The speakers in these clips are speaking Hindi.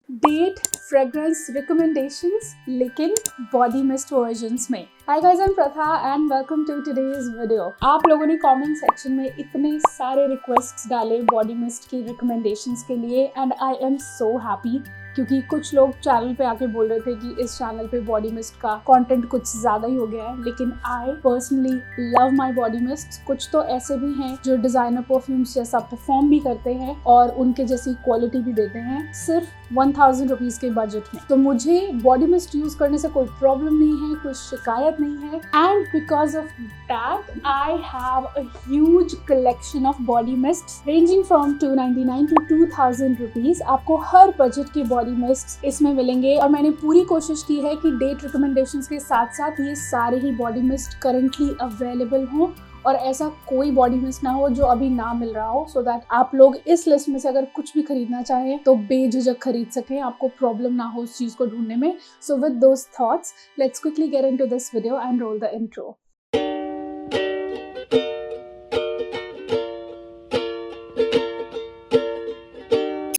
डेट फ्रेग्रेंस रिकमेंडेशंस लेकिन बॉडी मिस्ट वर्जन्स में। Hi guys, I am Pratha and welcome to today's video. आप लोगों ने कमेंट सेक्शन में इतने सारे रिक्वेस्ट्स डाले बॉडी मिस्ट की रिकमेंडेशंस के लिए and I am so happy, क्योंकि कुछ लोग चैनल पे आके बोल रहे थे कि इस चैनल पे बॉडी मिस्ट का कंटेंट कुछ ज़्यादा ही हो गया है, लेकिन आई personally love my body mist. कुछ तो ऐसे भी हैं जो डिज़ाइनर परफ्यूम्स जैसा परफॉर्म भी करते हैं और उनके जैसी क्वालिटी भी देते हैं सिर्फ 1000 रुपीज़ के बजट में। तो मुझे बॉडी मिस्ट यूज़ करने से कोई प्रॉब्लम नहीं है, कोई शिकायत नहीं है and because of that I have a huge collection of body mist ranging from 299 to 2000 rupees. आपको हर बजट के बॉडी मिस्ट इसमें मिलेंगे और मैंने पूरी कोशिश की है कि डेट रिकमेंडेशंस के साथ साथ ये सारे ही बॉडी मिस्ट करंटली अवेलेबल हों और ऐसा कोई बॉडी मिस्ट ना हो जो अभी ना मिल रहा हो, सो दैट आप लोग इस लिस्ट में से अगर कुछ भी खरीदना चाहें तो बेझिझक खरीद सकें, आपको प्रॉब्लम ना हो उस चीज़ को ढूंढने में। So with those thoughts let's quickly get into this video and roll the intro.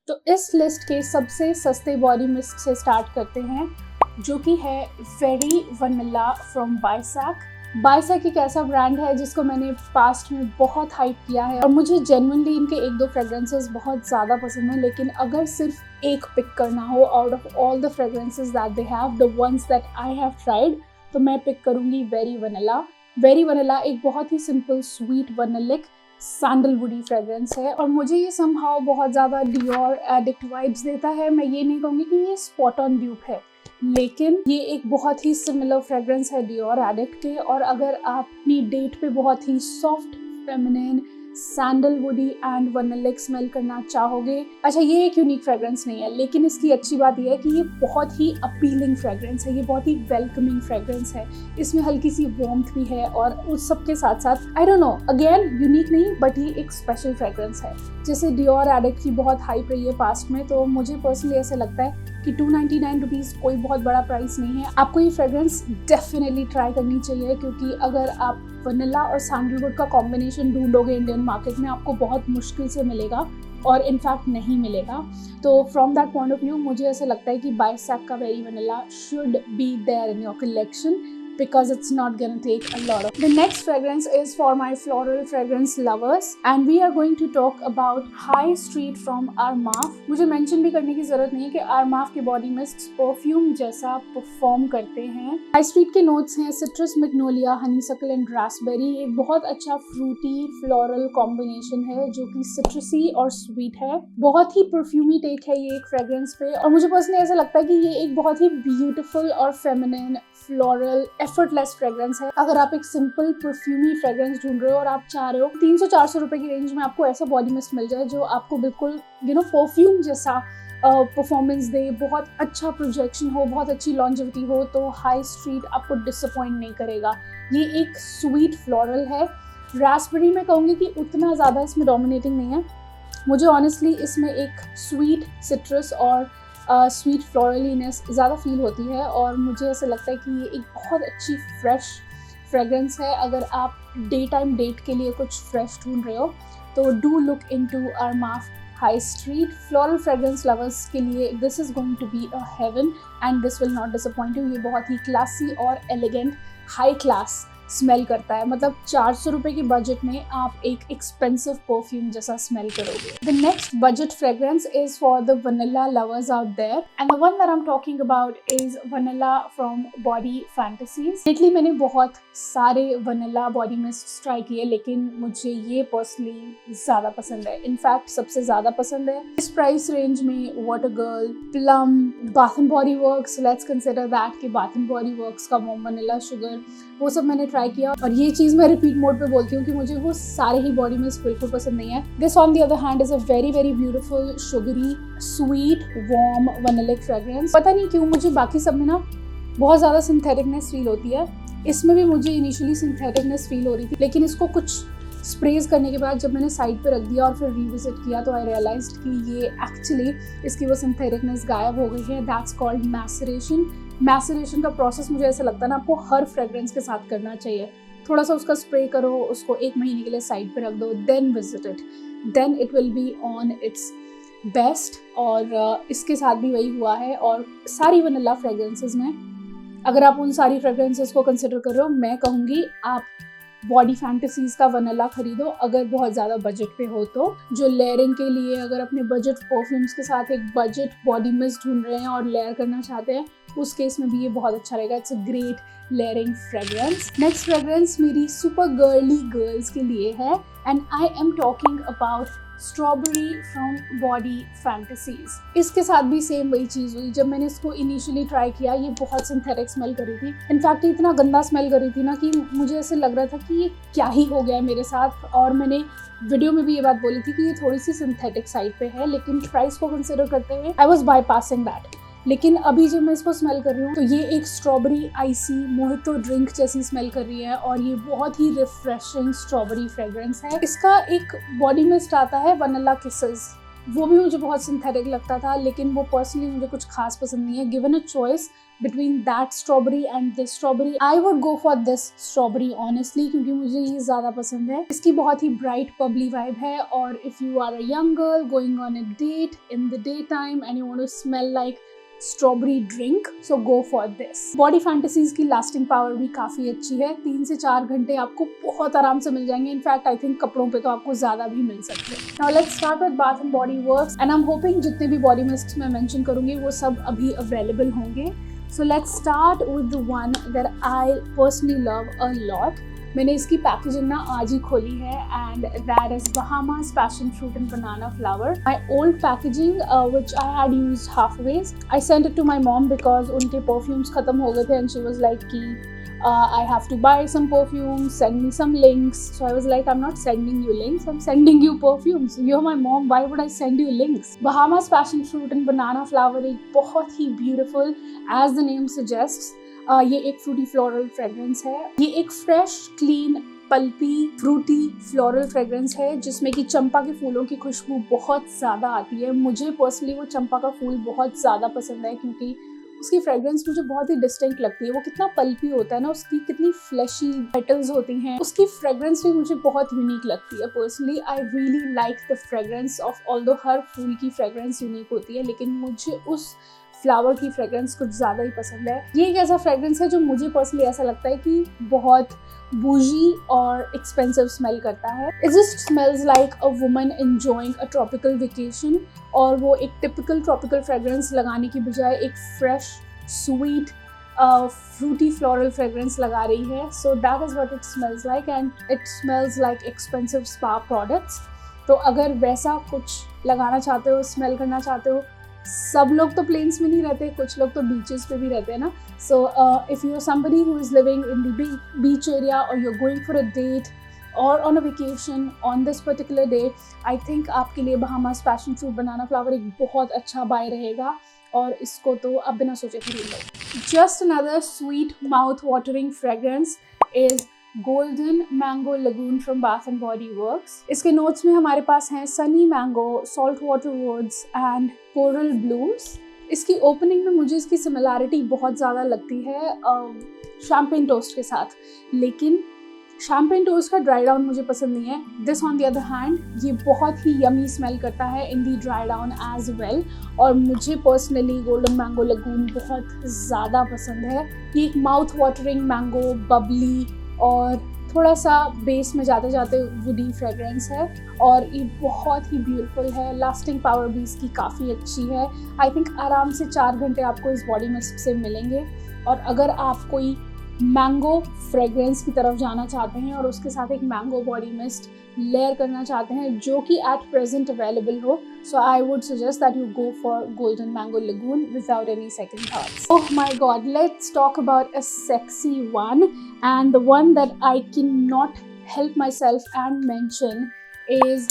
तो इस लिस्ट के सबसे सस्ते बॉडी मिस्ट से स्टार्ट करते हैं, जो कि है वेरी वनिला फ्रॉम बायसैक। बायसैक एक ऐसा ब्रांड है जिसको मैंने पास्ट में बहुत हाइप किया है और मुझे जेन्युइनली इनके एक दो फ्रेग्रेंसेस बहुत ज़्यादा पसंद है। लेकिन अगर सिर्फ एक पिक करना हो out of all the fragrances that they have, the ones that I have tried, तो मैं पिक करूँगी वेरी वनिला। वेरी वनिला एक बहुत ही सिंपल स्वीट वनिलिक सैंडलवुडी फ्रेग्रेंस है और मुझे ये समहाउ बहुत ज़्यादा डियोर एडिक्ट वाइब्स देता है। मैं ये नहीं कहूँगी कि ये स्पॉट ऑन ड्यूप है, लेकिन ये एक बहुत ही सिमिलर फ्रेग्रेंस है डियोर एडिक्ट के। और अगर आप अपनी डेट पे बहुत ही सॉफ्ट फेमिनिन सैंडलवुडी एंड वनिलिक स्मेल करना चाहोगे, अच्छा ये एक यूनिक फ्रेग्रेंस नहीं है, लेकिन इसकी अच्छी बात यह है कि ये बहुत ही अपीलिंग फ्रेग्रेंस है, ये बहुत ही वेलकमिंग फ्रेग्रेंस है। इसमें हल्की सी वार्मथ भी है और उस सब के साथ साथ आई डोंट नो, अगेन यूनिक नहीं बट ये एक स्पेशल फ्रेग्रेंस है। जैसे डियोर एडिक्ट की बहुत हाइप रही है पास्ट में, तो मुझे पर्सनली ऐसे लगता है कि 299 रुपीज़ कोई बहुत बड़ा प्राइस नहीं है। आपको ये फ्रेग्रेंस डेफिनेटली ट्राई करनी चाहिए, क्योंकि अगर आप वनीला और सैंडलवुड का कॉम्बिनेशन ढूंढोगे इंडियन मार्केट में, आपको बहुत मुश्किल से मिलेगा और इनफैक्ट नहीं मिलेगा। तो from that point of view मुझे ऐसा लगता है कि बायसैक का very vanilla should be there in your collection because it's not gonna take a lot of. The next fragrance is for my floral fragrance lovers and we are going to talk about High Street from Armaf. मुझे mention भी करने की जरूरत नहीं है कि Armaf के body mists perfume जैसा perform करते हैं। High Street के notes हैं citrus, magnolia, honeysuckle and raspberry। एक बहुत अच्छा fruity floral combination है जो कि citrusy और sweet है। बहुत ही perfumey take है ये एक fragrance पे और मुझे personally ऐसा लगता है कि ये एक बहुत ही beautiful और feminine फ्लोरल एफर्टलेस फ्रेग्रेंस है। अगर आप एक सिंपल परफ्यूमी फ्रेग्रेंस ढूंढ रहे हो और आप चाह रहे हो 300-400 रुपए की रेंज में आपको ऐसा बॉडी मिस्ट मिल जाए जो आपको बिल्कुल परफ्यूम जैसा परफॉर्मेंस दे, बहुत अच्छा प्रोजेक्शन हो, बहुत अच्छी लॉन्जेविटी हो, तो हाई स्ट्रीट आपको डिसअपॉइंट नहीं करेगा। ये एक स्वीट फ्लोरल है। रास्पबेरी में कहूँगी कि उतना ज़्यादा इसमें डोमिनेटिंग नहीं है। मुझे ऑनेस्टली इसमें एक स्वीट सिट्रस और स्वीट फ्लोरलीनेस ज़्यादा फील होती है और मुझे ऐसा लगता है कि ये एक बहुत अच्छी फ्रेश फ्रेग्रेंस है। अगर आप डे टाइम डेट के लिए कुछ फ्रेश ढूंढ रहे हो तो do look into Armaf high street. Floral fragrance lovers के लिए this is going to be a heaven and this will not disappoint you. ये बहुत ही क्लासी और एलिगेंट हाई क्लास स्मेल करता है, मतलब 400 रुपए के बजट में आप एक एक्सपेंसिव परफ्यूम जैसा स्मेल करोगे। The next budget fragrance is for the vanilla lovers out there and the one that I am talking about is vanilla from body fantasies. Lately मैंने बहुत सारे वनीला बॉडी मिस्ट ट्राई किए, लेकिन मुझे ये पर्सनली ज़्यादा पसंद है। इनफैक्ट सबसे ज़्यादा पसंद है। इस प्राइस रेंज में water girl, plum, bath and body works, let's consider that कि बाथ एंड बॉडी वर्क्स का मोम वनीला शुगर, वो सब मैंने ट्राई किया और ये चीज़ मैं रिपीट मोड पे बोलती हूँ कि मुझे वो सारे ही बॉडी मिस्ट बिल्कुल पसंद नहीं है। This on the other hand is a very very beautiful sugary sweet warm vanillic fragrance. पता नहीं क्यों मुझे बाकी सब में ना बहुत ज़्यादा सिंथेटिकनेस फील होती है, इसमें भी मुझे इनिशियली सिंथेटिकनेस फील हो रही थी, लेकिन इसको कुछ स्प्रेज करने के बाद जब मैंने साइड पे रख दिया और फिर रिविजिट किया तो आई रियलाइज्ड कि ये एक्चुअली इसकी वो सिंथेटिकनेस गायब हो गई है। That's called maceration. मैसरेशन का प्रोसेस मुझे ऐसा लगता है ना आपको हर फ्रेग्रेंस के साथ करना चाहिए। थोड़ा सा उसका स्प्रे करो, उसको 1 महीने के लिए साइड पे रख दो, then visit it, then it will be on its best, और इसके साथ भी वही हुआ है। और सारी वनीला फ्रेग्रेंसेस में अगर आप उन सारी फ्रेग्रेंसेस को कंसिडर कर रहे हो, मैं कहूँगी आप बॉडी फैंटेसीज का वनीला खरीदो अगर बहुत ज़्यादा बजट पे हो तो। जो लेयरिंग के लिए अगर अपने बजट परफ्यूम्स के साथ एक बजट बॉडी मिस्ट ढूंढ रहे हैं और लेयर करना चाहते हैं, उस केस में भी ये बहुत अच्छा रहेगा। It's a great layering fragrance. Next fragrance मेरी सुपर गर्ली गर्ल्स के लिए है, and I am talking about strawberry from body fantasies. इसके साथ भी सेम वही चीज़ हुई। जब मैंने इसको इनिशियली ट्राई किया, ये बहुत सिंथेटिक स्मेल कर रही थी। इनफैक्ट इतना गंदा स्मेल कर रही थी ना कि मुझे ऐसे लग रहा था कि ये क्या ही हो गया है मेरे साथ। और मैंने वीडियो में भी ये बात बोली थी कि ये थोड़ी सी सिंथेटिक साइड पे है, लेकिन प्राइस को कंसिडर करते हुए आई वॉज बाईपासिंग दैट। लेकिन अभी जब मैं इसको स्मेल कर रही हूँ तो ये एक स्ट्रॉबेरी आइसी मोहितो ड्रिंक जैसी स्मेल कर रही है, और ये बहुत ही रिफ्रेशिंग स्ट्रॉबेरी फ्रेग्रेंस है। इसका एक बॉडी मिस्ट आता है वनीला किसेस, वो भी मुझे बहुत सिंथेटिक लगता था, लेकिन वो पर्सनली मुझे कुछ खास पसंद नहीं है। Given a choice between that strawberry and this strawberry, I would go for this strawberry honestly, क्योंकि मुझे ये ज़्यादा पसंद है। इसकी बहुत ही ब्राइट बबली वाइब है, और if you are a young girl going on a date in the day time and you want to smell like strawberry drink, so go for this. Body fantasies की लास्टिंग पावर भी काफ़ी अच्छी है। 3 से 4 घंटे आपको बहुत आराम से मिल जाएंगे। इनफैक्ट आई थिंक कपड़ों पे तो आपको ज़्यादा भी मिल सकते हैं। Now let's start with bath and body works, and I am hoping जितने भी बॉडी मिस्ट मैं मेंशन करूंगी वो सब अभी अवेलेबल होंगे। So let's start with the one that I personally love a lot. मैंने इसकी पैकेजिंग ना आज ही खोली है, and that is Bahamas passion fruit and banana flower. My old packaging which I had used half way, I sent it to my mom because उनके परफ्यूम्स खत्म हो गए थे, एंड शी वॉज लाइक कि I have to buy some perfumes, send me some links. So I was like, I'm not sending you links, I'm sending you perfumes. You're my mom, why would I send you links? Bahamas Passion Fruit and Banana Flower एक बहुत ही beautiful, as the name suggests, ये एक फ्रूटी फ्लोरल फ्रेग्रेंस है। ये एक fresh, clean, pulpy, Frooti floral fragrance है जिसमें कि चंपा के फूलों की खुशबू बहुत ज़्यादा आती है। मुझे पर्सनली वो चंपा का फूल बहुत ज़्यादा पसंद है, क्योंकि उसकी फ्रेग्रेंस मुझे बहुत ही डिस्टिंक्ट लगती है। वो कितना पल्पी होता है ना, उसकी कितनी फ्लैशी पेटल्स होती हैं, उसकी फ्रेग्रेंस भी मुझे बहुत यूनिक लगती है। Personally I really like the fragrance of, although हर फूल की फ्रेग्रेंस यूनिक होती है, लेकिन मुझे उस फ्लावर की फ्रेग्रेंस कुछ ज़्यादा ही पसंद है। ये एक ऐसा फ्रेग्रेंस है जो मुझे पर्सनली ऐसा लगता है कि बहुत बूजी और एक्सपेंसिव स्मेल करता है। It just smells like a woman enjoying a tropical vacation, और वो एक टिपिकल ट्रॉपिकल फ्रेग्रेंस लगाने की बजाय एक fresh, sweet, Frooti floral fragrance लगा रही है। So that is what it smells like, and it smells like expensive spa products. तो अगर वैसा कुछ लगाना चाहते हो, स्मेल करना चाहते हो, सब लोग तो प्लेन्स में नहीं रहते, कुछ लोग तो बीचेस पे भी रहते हैं ना। So if you are somebody who is living in the beach area, और you are going for a date or on a vacation on this particular day, I think आपके लिए Bahamas passion fruit banana flower एक बहुत अच्छा बाय रहेगा, और इसको तो आप बिना सोचे खरीद लो। Just another sweet mouth watering fragrance is golden mango lagoon from bath and body works. इसके नोट्स में हमारे पास हैं sunny mango, salt water woods and coral blooms. इसकी ओपनिंग में मुझे इसकी सिमिलैरिटी बहुत ज़्यादा लगती है शैम्पेन टोस्ट के साथ, लेकिन शैम्पेन टोस्ट का ड्राई डाउन मुझे पसंद नहीं है। This on the other hand ये बहुत ही यमी स्मेल करता है इन दी ड्राई डाउन एज वेल, और मुझे पर्सनली गोल्डन मैंगो लगून बहुत ज़्यादा पसंद है। ये एक माउथ वाटरिंग मैंगो, बबली और थोड़ा सा बेस में जाते जाते वुडी फ्रेग्रेंस है, और ये बहुत ही ब्यूटीफुल है। लास्टिंग पावर भी इसकी काफ़ी अच्छी है। आई थिंक आराम से 4 घंटे आपको इस बॉडी मिस्ट से मिलेंगे, और अगर आप कोई मैंगो फ्रेग्रेंस की तरफ जाना चाहते हैं और उसके साथ एक मैंगो बॉडी मिस्ट लेयर करना चाहते हैं जो कि एट प्रेजेंट अवेलेबल हो, so I would suggest that you go for golden mango lagoon without any second thoughts. Oh my god, let's talk about a sexy one, and the one that I can not help myself and mention is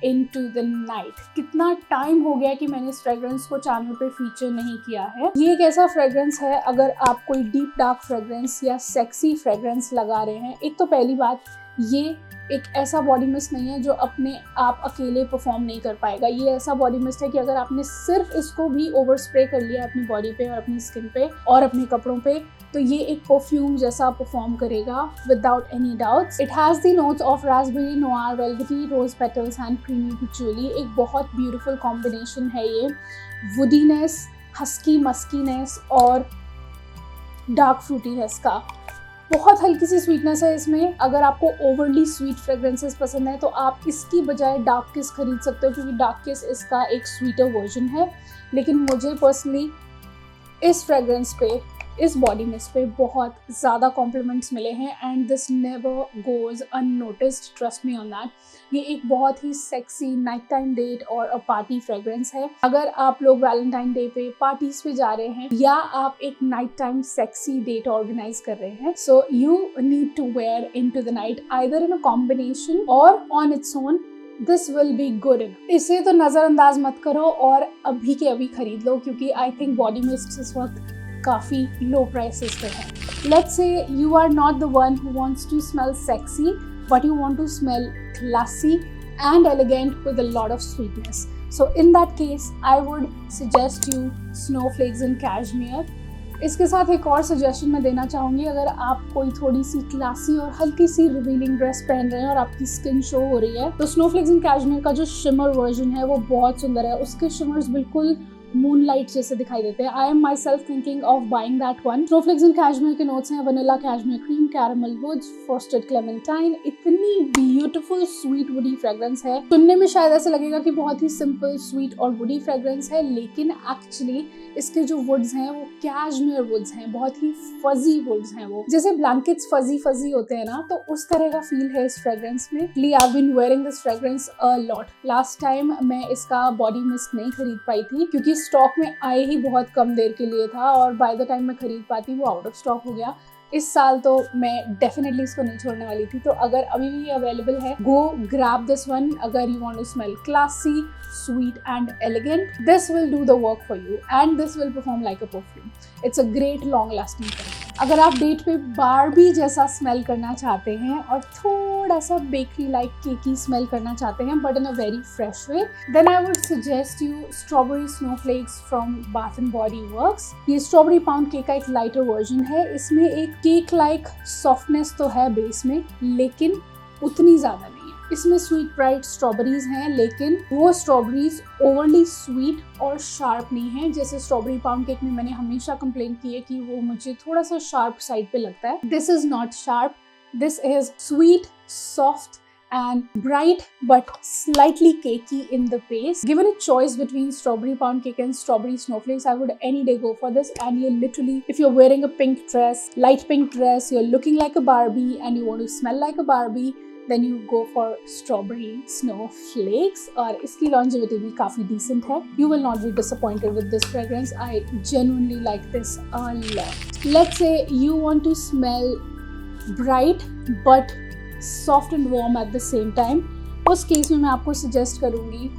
Into the Night। कितना टाइम हो गया कि मैंने इस फ्रेग्रेंस को चैनल पे फीचर नहीं किया है। ये एक ऐसा फ्रेग्रेंस है, अगर आप कोई डीप डार्क फ्रेग्रेंस या सेक्सी फ्रेग्रेंस लगा रहे हैं, एक तो पहली बात ये एक ऐसा बॉडी मिस्ट नहीं है जो अपने आप अकेले परफॉर्म नहीं कर पाएगा। ये ऐसा बॉडी मिस्ट है कि अगर आपने सिर्फ इसको भी ओवर स्प्रे कर लिया अपनी बॉडी पे और अपनी स्किन पे और अपने कपड़ों पे, तो ये एक परफ्यूम जैसा परफॉर्म करेगा without any doubts. It has the notes of raspberry, noir, velvety, rose petals and creamy patchouli. एक बहुत ब्यूटीफुल कॉम्बिनेशन है ये, वुडीनेस, हस्की मस्कीनेस और डार्क फ्रूटीनेस का। बहुत हल्की सी स्वीटनेस है इसमें। अगर आपको ओवरली स्वीट फ्रेग्रेंसेस पसंद है तो आप इसकी बजाय डार्क किस खरीद सकते हो, क्योंकि डार्क किस इसका एक स्वीटर वर्जन है। लेकिन मुझे पर्सनली इस फ्रेग्रेंस पे, इस बॉडी मिस्ट पे बहुत ज़्यादा कॉम्प्लीमेंट्स मिले हैं and this never goes unnoticed, trust me on that. ये एक बहुत ही सेक्सी नाइट टाइम डेट और अ पार्टी फ्रेग्रेंस है। अगर आप लोग वैलेंटाइन डे पे पार्टीज पे जा रहे हैं या आप एक night time sexy date organize कर रहे हैं, so you need to wear into the night either in a combination or on its own. This will be good enough. इसे तो नज़रअंदाज मत करो और अभी के अभी खरीद लो, क्योंकि आई थिंक बॉडी मिस्ट इस वक्त काफ़ी लो प्राइसेस पे है। Let's say you are not the one who wants to smell sexy, but you want to smell classy and elegant with a lot of sweetness. So in that case, I would suggest you Snowflakes in Cashmere. इसके साथ एक और सजेशन मैं देना चाहूँगी। अगर आप कोई थोड़ी सी क्लासी और हल्की सी रिवीलिंग ड्रेस पहन रहे हैं और आपकी स्किन शो हो रही है, तो स्नोफ्लेक्स इन कैशमेयर का जो शिमर वर्जन है वो बहुत सुंदर है। उसके शिमर्स बिल्कुल मूनलाइट जैसे दिखाई देते हैं। I am myself thinking of buying that one. Snowflakes in cashmere के नोट्स हैं vanilla, cashmere cream, caramel woods, frosted clementine. इतनी ब्यूटीफुल स्वीट वुडी फ्रेग्रेंस है। सुनने में शायद ऐसा लगेगा कि बहुत ही सिंपल स्वीट और वुडी फ्रेग्रेंस है, लेकिन एक्चुअली इसके जो वुड्स हैं वो कैशमेयर वुड्स हैं, बहुत ही फजी वुड्स हैं। वो जैसे ब्लैंकेट्स फजी फजी होते हैं ना, तो उस तरह का फील है इस फ्रेग्रेंस में। I have been wearing this fragrance a lot. Last time मैं इसका बॉडी मिस्ट नहीं खरीद पाई थी क्योंकि स्टॉक में आए ही बहुत कम देर के लिए था और बाय द टाइम मैं खरीद पाती वो आउट ऑफ स्टॉक हो गया। इस साल तो मैं डेफिनेटली इसको नहीं छोड़ने वाली थी, तो अगर अभी भी अवेलेबल है, गो ग्रैब दिस वन। अगर you want to smell classy, sweet and elegant, this will do the work for you and this will perform like a perfume. It's a great long lasting fragrance. अगर आप डेट पे बारबी जैसा स्मेल करना चाहते हैं और थोड़ा सा बेकरी लाइक केकी स्मेल करना चाहते हैं but in a very fresh way, then I would suggest you strawberry snowflakes from bath and body works. ये स्ट्रॉबेरी पाउंड केक का एक लाइटर वर्जन है। इसमें एक केक लाइक सॉफ्टनेस तो है बेस में, लेकिन उतनी ज़्यादा नहीं है। इसमें स्वीट ब्राइट स्ट्रॉबेरीज हैं, लेकिन वो स्ट्रॉबेरीज ओवरली स्वीट और शार्प नहीं है। जैसे स्ट्रॉबेरी पाउंड केक में मैंने हमेशा कंप्लेन की है कि वो मुझे थोड़ा सा शार्प साइड पे लगता है। This is not sharp, this is sweet, soft and bright but slightly cakey in the base. Given a choice between strawberry pound cake and strawberry snowflakes, I would any day go for this. And you literally, if you're wearing a pink dress, light pink dress, you're looking like a Barbie and you want to smell like a Barbie, then you go for strawberry snowflakes. और इसकी longevity भी काफी decent है. You will not be disappointed with this fragrance. I genuinely like this a lot. Let's say you want to smell bright but soft and warm at the same time. उस केस में मैं आपको सजेस्ट करूँगी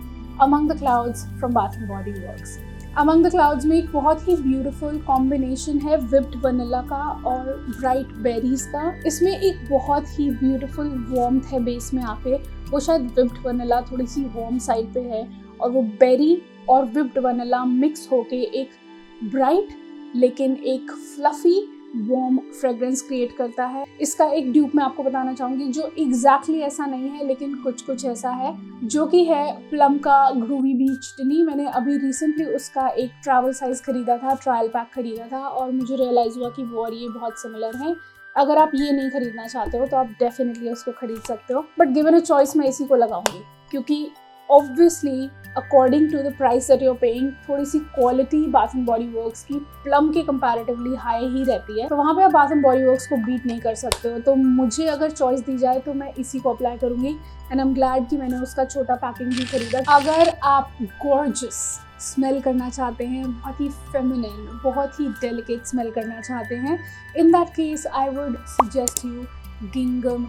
among the clouds from bath and body works. Among the clouds में एक बहुत ही ब्यूटीफुल कॉम्बिनेशन है विप्ड वनीला का और ब्राइट बेरीज का। इसमें एक बहुत ही ब्यूटीफुल वार्मथ है बेस में आके। वो शायद विप्ड वनीला थोड़ी सी वार्म साइड पे है और वो बेरी और विप्ड वनीला मिक्स होके एक ब्राइट लेकिन एक फ्लफी वार्म फ्रेग्रेंस क्रिएट करता है। इसका एक ड्यूप मैं आपको बताना चाहूँगी जो एग्जैक्टली ऐसा नहीं है लेकिन कुछ ऐसा है, जो कि है प्लम का ग्रूवी बीच टिनी। मैंने अभी रिसेंटली उसका एक ट्रैवल साइज खरीदा था, ट्रायल पैक खरीदा था और मुझे रियलाइज़ हुआ कि वो और ये बहुत सिमिलर हैं। अगर आप ये नहीं खरीदना चाहते हो तो आप डेफिनेटली उसको खरीद सकते हो, बट गिवन अ चॉइस मैं इसी को लगाऊंगी क्योंकि obviously according to the price that you are paying, थोड़ी सी quality bath and body works की प्लम के कंपैरेटिवली हाई ही रहती है, तो वहाँ पे आप बाथ एंड बॉडी वर्क्स को बीट नहीं कर सकते हो। तो मुझे अगर चॉइस दी जाए तो मैं इसी को अप्लाई करूँगी एंड आई एम ग्लैड कि मैंने उसका छोटा पैकिंग भी खरीदा। अगर आप गॉर्जियस स्मेल करना चाहते हैं, बहुत ही फेमिनिन, बहुत ही डेलिकेट स्मेल करना चाहते हैं, in that case I would suggest you गिंघम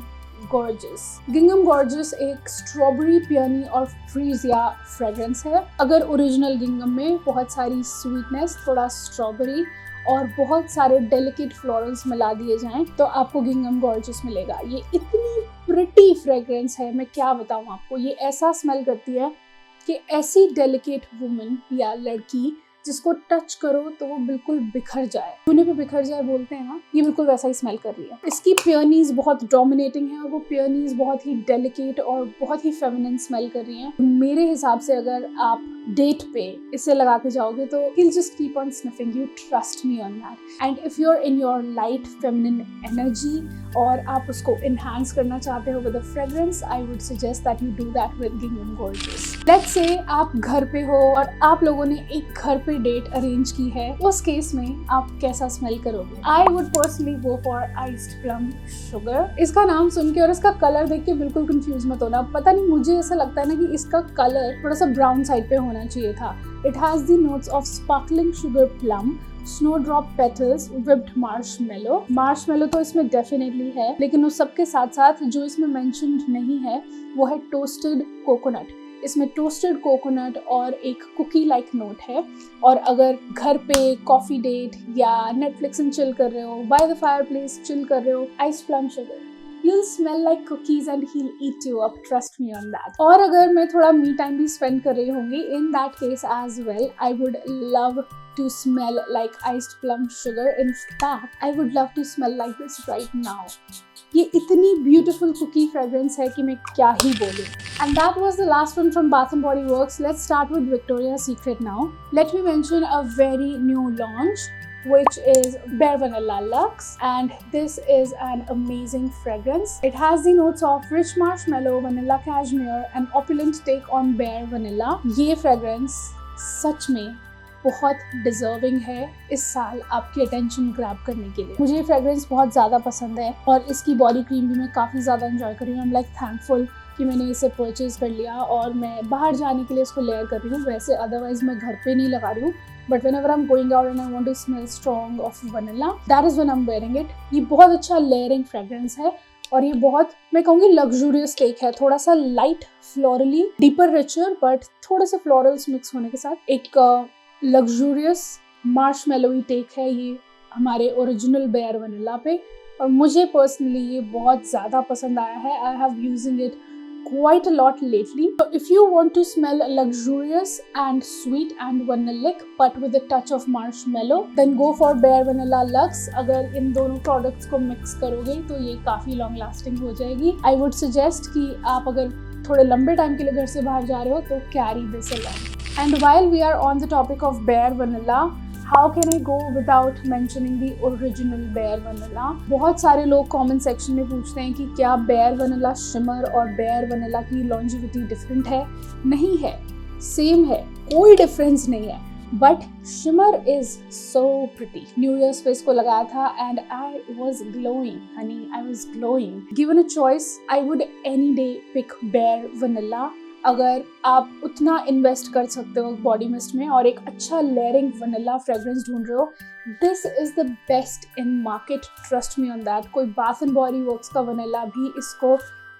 gorgeous. गिंघम gorgeous एक स्ट्रॉबेरी, पियनी और फ्रीजिया फ्रेग्रेंस है। अगर ओरिजिनल गिंघम में बहुत सारी स्वीटनेस, थोड़ा स्ट्रॉबेरी और बहुत सारे डेलिकेट फ्लोरल्स मिला दिए जाएं तो आपको गिंघम गॉर्जियस मिलेगा। ये इतनी प्रिटी फ्रेग्रेंस है, मैं क्या बताऊँ आपको। ये ऐसा स्मेल करती है कि ऐसी डेलिकेट वुमन या लड़की जिसको टच करो तो वो बिल्कुल बिखर जाए, चूने पे बिखर जाए बोलते हैं ना, ये बिल्कुल वैसा ही स्मेल कर रही है। इसकी पियरनीज बहुत डोमिनेटिंग है और वो पियरनीज बहुत ही डेलिकेट और बहुत ही फेमिनिन स्मेल कर रही हैं। मेरे हिसाब से अगर आप डेट पे इसे लगा के जाओगे तो he'll just keep on sniffing you, trust me on that. And if you're in your light feminine energy और आप उसको enhance करना चाहते हो with a fragrance, I would suggest that you do that with Gingham Gorgeous. Let's say आप घर पे हो और आप लोगों ने एक घर पे डेट अरेंज की है, उस केस में आप कैसा स्मेल करोगे? I would personally go for iced plum sugar. इसका नाम सुन के और इसका कलर देख के बिल्कुल कंफ्यूज मत होना। पता नहीं, मुझे ऐसा लगता है ना कि इसका कलर थोड़ा सा ब्राउन साइड पे होना चाहिए था। It has the notes of sparkling sugar plum, snowdrop petals, whipped marshmallow. Marshmallow तो इसमें डेफिनेटली है, लेकिन उस सब के साथ साथ जो इसमें मेंशन्ड नहीं है वो है टोस्टेड कोकोनट। इसमें टोस्टेड कोकोनट और एक कुकी लाइक नोट है। और अगर घर पे कॉफी डेट या नेटफ्लिक्स एंड चिल कर रहे हो, by the fire place chill कर रहे हो, ice plum sugar, you'll smell like cookies and he'll eat you up, trust me on that. और अगर मैं थोड़ा मी टाइम भी स्पेंड कर रही होंगी, in that case as well, I would love to smell like iced plum sugar. In fact, I would love to smell like this right now. ये इतनी beautiful cookie fragrance है कि मैं क्या ही बोलूँ. And that was the last one from Bath & Body Works. Let's start with Victoria's Secret now. Let me mention a very new launch, which is Bare Vanilla Luxe, and this is an amazing fragrance. It has the notes of rich marshmallow, vanilla cashmere and opulent take on Bare Vanilla. ये fragrance सच में बहुत डिजर्विंग है इस साल आपकी अटेंशन ग्रैब करने के लिए। मुझे ये फ्रेग्रेंस बहुत ज़्यादा पसंद है और इसकी बॉडी क्रीम भी मैं काफ़ी ज़्यादा इंजॉय कर रही हूँ। I'm like thankful कि मैंने इसे परचेज़ कर लिया और मैं बाहर जाने के लिए इसको लेयर कर रही हूँ। वैसे अदरवाइज मैं घर पे नहीं लगा रही हूँ, but whenever I'm going out and I want to smell strong of vanilla, that is when I'm wearing it. ये बहुत अच्छा लेयरिंग फ्रेग्रेंस है और ये बहुत, मैं कहूँगी, लग्जूरियस टेक है। थोड़ा सा लाइट फ्लोरली, डीपर रिचर, बट थोड़े से फ्लोरल्स मिक्स होने के साथ एक लग्जूरियस मार्शमेलोई टेक है ये हमारे ओरिजिनल बेयर वनीला पे। और मुझे पर्सनली ये बहुत ज़्यादा पसंद आया है। I have using it quite a lot lately. So if you want to smell luxurious and sweet and vanillic but with a touch of marshmallow, then go for Bare Vanilla Luxe. अगर इन दोनों products को mix करोगे तो ये काफ़ी long lasting हो जाएगी। I would suggest कि आप अगर थोड़े लंबे टाइम के लिए घर से बाहर जा रहे हो तो carry this along. And while we are on the topic of Bare Vanilla, how can I go without mentioning the original Bare Vanilla? बहुत सारे लोग कमेंट सेक्शन में पूछते हैं कि क्या Bare Vanilla Shimmer और Bare Vanilla की longevity डिफरेंट है? नहीं है, सेम है, कोई डिफरेंस नहीं है। But Shimmer is so pretty. New Year's पे इसको लगाया था and I was glowing, honey, I was glowing. Given a choice, I would any day pick Bare Vanilla. अगर आप उतना इन्वेस्ट कर सकते हो बॉडी मिस्ट में और एक अच्छा लेयरिंग वनीला फ्रेग्रेंस ढूंढ रहे हो, this is the best in market, trust me on that. कोई बाथ एंड बॉडी वर्क्स का वनीला भी इसको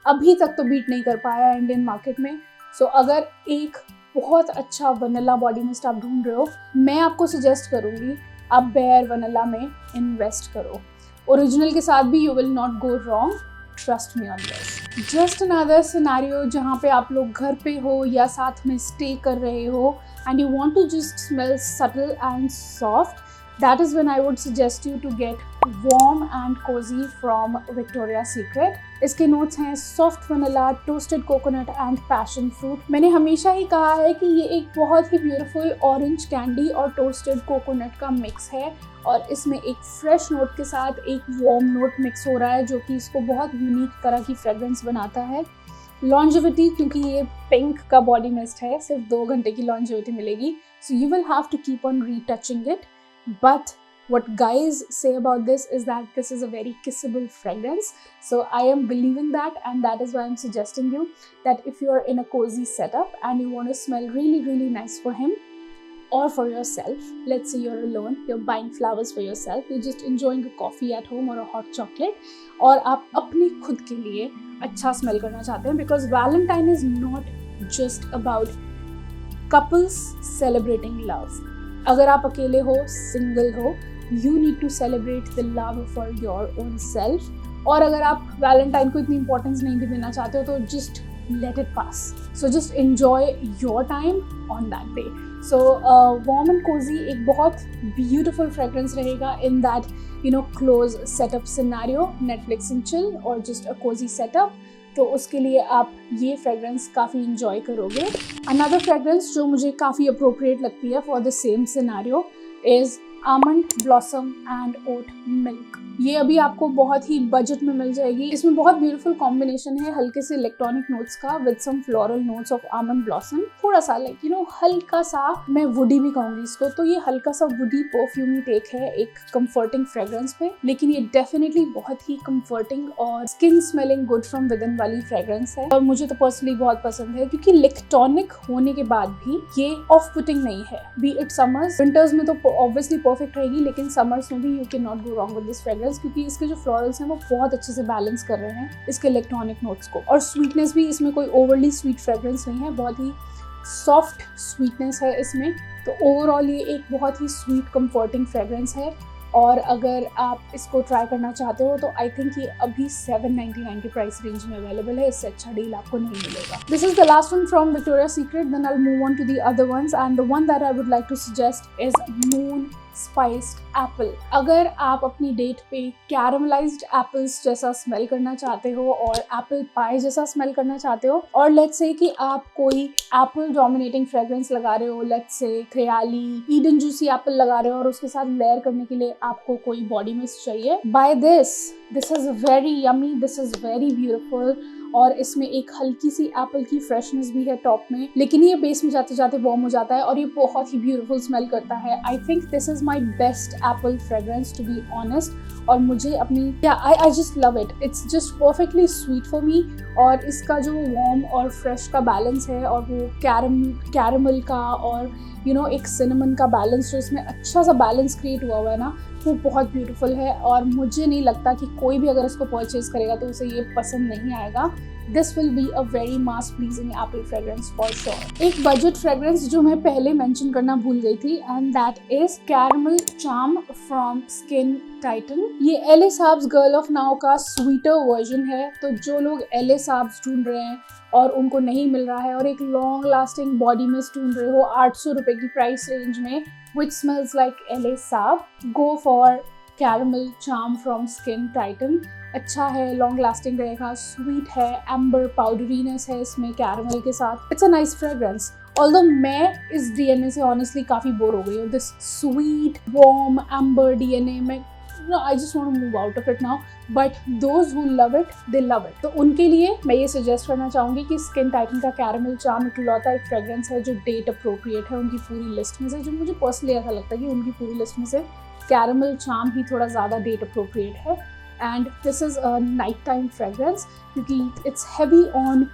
अभी तक तो बीट नहीं कर पाया इंडियन मार्केट में। सो अगर एक बहुत अच्छा वनीला बॉडी मिस्ट आप ढूंढ रहे हो, मैं आपको सजेस्ट करूँगी आप बेयर वनीला में इन्वेस्ट करो। ओरिजिनल के साथ भी you will not go wrong, trust me on this. Just another scenario जहाँ पे आप लोग घर पे हो या साथ में स्टे कर रहे हो and you want to just smell subtle and soft, that is when I would suggest you to get warm and cozy from Victoria Secret. इसके नोट्स हैं soft vanilla, toasted coconut and passion fruit. मैंने हमेशा ही कहा है कि ये एक बहुत ही ब्यूटीफुल ऑरेंज कैंडी और टोस्टेड कोकोनट का मिक्स है और इसमें एक फ्रेश नोट के साथ एक वार्म नोट मिक्स हो रहा है जो कि इसको बहुत यूनिक तरह की फ्रेग्रेंस बनाता है। लॉन्जिविटी, क्योंकि ये पिंक का बॉडी मिस्ट है, सिर्फ 2 घंटे की लॉन्जिविटी मिलेगी, so you will have to keep on retouching it. But what guys say about this is that this is a very kissable fragrance, so I am believing that, and that is why I'm suggesting you that if you are in a cozy setup and you want to smell really really nice for him or for yourself, let's say you're alone, you're buying flowers for yourself, you're just enjoying a coffee at home or a hot chocolate, और आप अपने खुद के लिए अच्छा स्मेल करना चाहते हैं, because Valentine is not just about couples celebrating love. अगर आप अकेले हो, सिंगल हो, you need to celebrate the love for your own self और अगर आप वैलेंटाइन को इतनी इंपॉर्टेंस नहीं भी देना चाहते हो तो just let it pass. So just enjoy your time on that day. So warm and cozy एक बहुत beautiful fragrance रहेगा in that close setup scenario, Netflix and chill or just a cozy setup. तो उसके लिए आप ये फ्रेग्रेंस काफ़ी इंजॉय करोगे. अनदर फ्रेग्रेंस जो मुझे काफ़ी अप्रोप्रिएट लगती है for the same scenario is almond blossom and oat milk. ये अभी आपको बहुत ही बजट में मिल जाएगी. इसमें बहुत ब्यूटीफुल कॉम्बिनेशन है हल्के से इलेक्ट्रॉनिक नोट्स का with some floral notes of almond blossom. थोड़ा सा हल्का सा मैं वुडी भी कहूंगी इसको. तो ये हल्का सा वुडी परफ्यूमी टेक है एक कंफर्टिंग फ्रेग्रेंस पे, लेकिन ये डेफिनेटली बहुत ही कंफर्टिंग और skin smelling good from with in वाली फ्रेग्रेंस है. और मुझे तो पर्सनली बहुत पसंद है क्योंकि इलेक्ट्रॉनिक होने के बाद भी ये ऑफ पुटिंग नहीं है. बी इट समर्स, विंटर्स में तो ऑब्वियसली परफेक्ट रहेगी, लेकिन समर्स में भी you can not go wrong with this fragrance क्योंकि इसके जो फ्लोरल्स हैं वो बहुत अच्छे से बैलेंस कर रहे हैं इसके इलेक्ट्रॉनिक नोट्स को. और स्वीटनेस भी इसमें कोई ओवरली स्वीट फ्रेग्रेंस नहीं है, बहुत ही सॉफ्ट स्वीटनेस है इसमें. तो ओवरऑल ये एक बहुत ही स्वीट कंफर्टिंग फ्रेग्रेंस है. और अगर आप इसको ट्राई करना चाहते हो तो आई थिंक ये अभी 799 की प्राइस रेंज में अवेलेबल है. इससे अच्छा डील आपको नहीं मिलेगा. This is the last one from Victoria Secret. Then I will move on to the other ones and the one that I would like to suggest is moon spiced apple. अगर आप अपनी डेट पे कैरमलाइज्ड एप्पल्स जैसा स्मेल करना चाहते हो और एप्पल पाई जैसा स्मेल करना चाहते हो, और लेट्स से कि आप कोई एप्पल डोमिनेटिंग फ्रेग्रेंस लगा रहे हो, let's say Khyali Eden juicy Apple लगा रहे हो और उसके साथ लेयर करने के लिए आपको कोई बॉडी मिस्ट चाहिए, buy this is very yummy, this is very beautiful. और इसमें एक हल्की सी एप्पल की फ्रेशनेस भी है टॉप में, लेकिन ये बेस में जाते जाते वार्म हो जाता है और ये बहुत ही ब्यूटीफुल स्मेल करता है. I think this is my best apple fragrance to be honest. और मुझे अपनी I just love it. It's just perfectly sweet for me. और इसका जो वार्म और फ्रेश का बैलेंस है और वो कैरमल का और एक सिनेमन का बैलेंस जो इसमें अच्छा सा बैलेंस क्रिएट हुआ है ना, वो बहुत ब्यूटीफुल है. और मुझे नहीं लगता कि कोई भी अगर इसको परचेज करेगा तो उसे ये पसंद नहीं आएगा. This will be a very mass pleasing Apple fragrance for sure. एक बजट फ्रेग्रेंस जो मैं पहले मेंशन करना भूल गई थी and that is caramel charm from skin Titan. ये एले साब्स गर्ल ऑफ नाउ का स्वीटर वर्जन है. तो जो लोग एले साब्स ढूंढ रहे हैं और उनको नहीं मिल रहा है और एक लॉन्ग लास्टिंग बॉडी मिस्ट ढूंढ रहे हो 800 रुपए की प्राइस रेंज में which smells like LA Saab, go for caramel charm from Skin Titan. अच्छा है, लॉन्ग लास्टिंग रहेगा, स्वीट है, एम्बर पाउडरीनेस है इसमें कैरमल के साथ. It's a nice fragrance. Although मैं इस डीएनए से ऑनेस्टली काफ़ी बोर हो गई हूँ. This sweet warm amber DNA में I just want to move out of it now, but those who love it, they love it. तो उनके लिए मैं ये सजेस्ट करना चाहूँगी कि स्किन टाइटन का कैरमल चार्म इकलौता एक फ्रेग्रेंस है जो डेट अप्रोप्रिएट है उनकी पूरी लिस्ट में से. जो मुझे पर्सनली ऐसा लगता है कि उनकी पूरी लिस्ट में से कैरमल चार्म ही थोड़ा ज़्यादा डेट अप्रोप्रिएट है. And this is a night time fragrance क्योंकि it's heavy on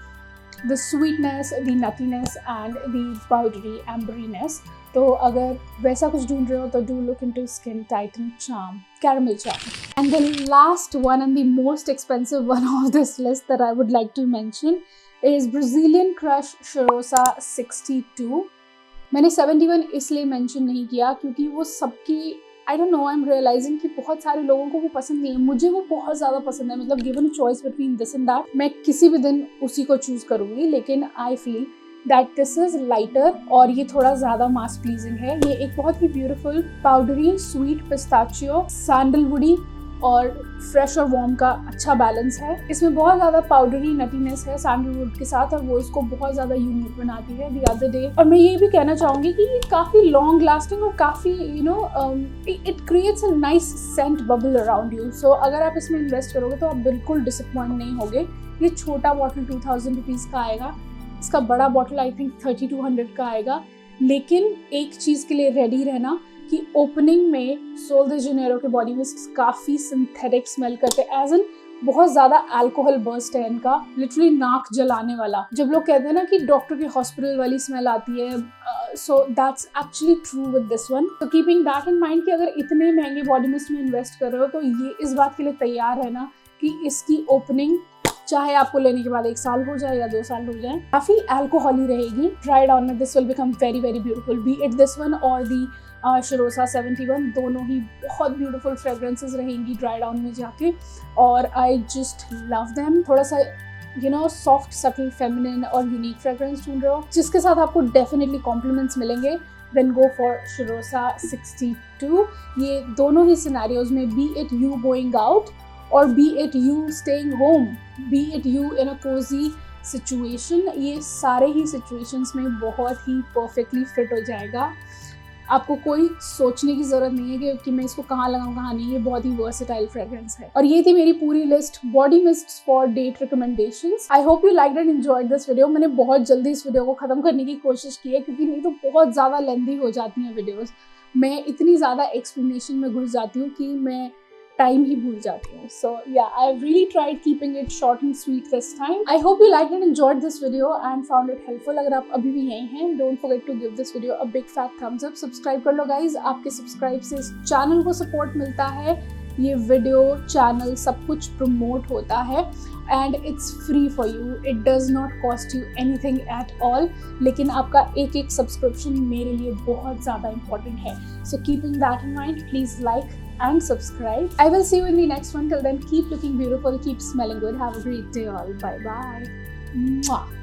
the sweetness, the nuttiness and the powdery amberiness. तो अगर वैसा कुछ ढूंढ रहे हो तो do look into Skin Titan Charm, Caramel Charm. And the last one and the most expensive one of this list that I would like to mention is Brazilian Crush Cheirosa 62. मैंने 71 इसलिए मेंशन नहीं किया क्योंकि वो सबकी I don't know, I am realising कि बहुत सारे लोगों को वो पसंद नहीं है. मुझे वो बहुत ज़्यादा पसंद है. मतलब given a choice between this and that मैं किसी भी दिन उसी को चूज़ करूँगी. लेकिन I feel that this is lighter और ये थोड़ा ज़्यादा मास प्लीजिंग है. ये एक बहुत ही ब्यूटीफुल पाउडरी स्वीट पिस्ताचियो सैंडलवुडी और फ्रेश और वार्म का अच्छा बैलेंस है. इसमें बहुत ज़्यादा पाउडरी नटीनेस है सैंडलवुड के साथ और वो इसको बहुत ज़्यादा यूनिक बनाती है द अदर डे. और मैं ये भी कहना चाहूँगी कि ये काफ़ी लॉन्ग लास्टिंग और काफ़ी it creates a nice scent bubble around you. So अगर आप इसमें इन्वेस्ट करोगे तो आप बिल्कुल डिसअपॉइंट नहीं होगे. ये छोटा बॉटल 2000 रुपीज़ का आएगा. इसका बड़ा बॉटल आई थिंक 3200 का आएगा. लेकिन एक चीज़ के लिए रेडी रहना कि ओपनिंग में सोल दे जेनेरो के बॉडी में काफ़ी सिंथेटिक स्मेल करते हैं. एज एन बहुत ज़्यादा अल्कोहल बर्स्ट है इनका, लिटरली नाक जलाने वाला. जब लोग कहते हैं ना कि डॉक्टर के हॉस्पिटल वाली स्मेल आती है, so that's actually true with this one. तो कीपिंग दैट इन माइंड कि अगर इतने महंगे बॉडी मिस्ट में इन्वेस्ट कर रहे हो तो ये इस बात के लिए तैयार है ना कि इसकी ओपनिंग चाहे आपको लेने के बाद 1 साल हो जाए या 2 साल हो जाए, काफ़ी अल्कोहली रहेगी. ड्राई डाउन में this will become very very beautiful. B it this one और दी शिरोसा 71, दोनों ही बहुत ब्यूटीफुल फ्रेग्रेंसेस रहेंगी ड्राई डाउन में जाके, और आई जस्ट लव देम। थोड़ा सा सॉफ्ट सटल फेमिनिन और यूनिक फ्रेग्रेंस ढूंढ रहे हो जिसके साथ आपको डेफिनेटली कॉम्प्लीमेंट्स मिलेंगे, देन गो फॉर शिरोसा 62। ये दोनों ही सिनेरियोज में, B it you going out और B it you staying home, be it you in a cosy situation, ये सारे ही सिचुएशंस में बहुत ही परफेक्टली फिट हो जाएगा। आपको कोई सोचने की जरूरत नहीं है कि मैं इसको कहाँ लगाऊं कहाँ नहीं, ये बहुत ही वर्सेटाइल फ्रेग्रेंस है। और ये थी मेरी पूरी list body mists for date recommendations. I hope you liked and enjoyed this video. मैंने बहुत जल्दी इस वीडियो को खत्म करने की कोशिश की है क्योंकि नहीं तो बहुत ज़्यादा लेंथी हो जाती हैं वीडियोज़। मैं इतनी ज़्यादा एक्सप्लेनेशन में घुस जाती हूँ कि मैं टाइम ही भूल जाती हूँ। So yeah, I've really tried keeping it short and sweet this time. I hope you liked and enjoyed this video and found it helpful. अगर आप अभी भी यहीं हैं, don't forget to give this video a big fat thumbs up. Subscribe कर लो guys, आपके सब्सक्राइब से इस चैनल को सपोर्ट मिलता है, ये वीडियो चैनल सब कुछ प्रमोट होता है and it's free for you, it does not cost you anything at all. लेकिन आपका एक एक सब्सक्रिप्शन मेरे लिए बहुत ज़्यादा इंपॉर्टेंट है। So keeping that in mind, please like and subscribe. I will see you in the next one. Till then, keep looking beautiful, keep smelling good. Have a great day all. Bye bye. Mwah.